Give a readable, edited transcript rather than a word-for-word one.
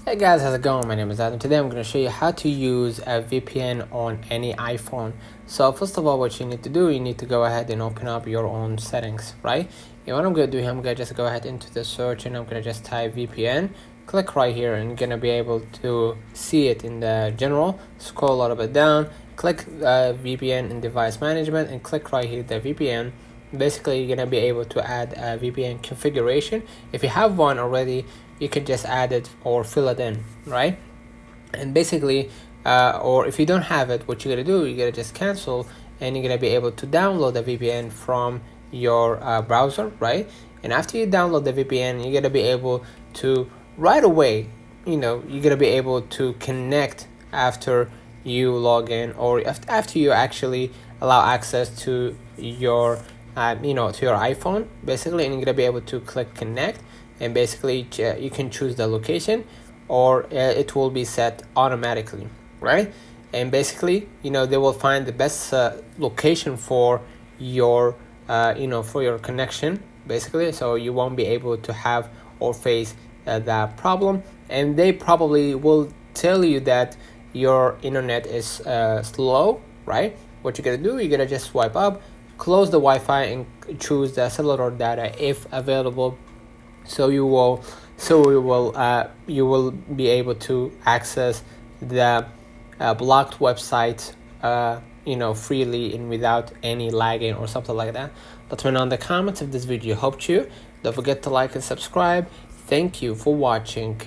Hey guys, how's it going? My name is Adam. Today I'm going to show you how to use a VPN on any iPhone. So first of all, what you need to do, you need to go ahead and open up your own settings, right? And what I'm going to do here, I'm going to just go ahead into the search and I'm going to just type VPN. Click right here and you're going to be able to see it in the general. Scroll a little bit down, click VPN and device management and click right here the VPN. Basically, you're going to be able to add a VPN configuration. If you have one already, you can just add it or fill it in, right? And basically, or if you don't have it, what you're gonna do, you're gonna just cancel and you're gonna be able to download the VPN from your browser, right? And after you download the VPN, you're gonna be able to right away, you're gonna be able to connect after you log in or after you actually allow access to your to your iPhone, basically, and you're gonna be able to click connect, and basically you can choose the location or it will be set automatically, right? And basically, they will find the best location for your for your connection, basically, so you won't be able to have or face that problem. And they probably will tell you that your internet is slow, right? What you're gonna do, you're gonna just swipe up, close the Wi-Fi and choose the cellular data if available, so you will be able to access the blocked website freely and without any lagging or something like that. Let me know in the comments if this video helped you. Don't forget to like and subscribe. Thank you for watching.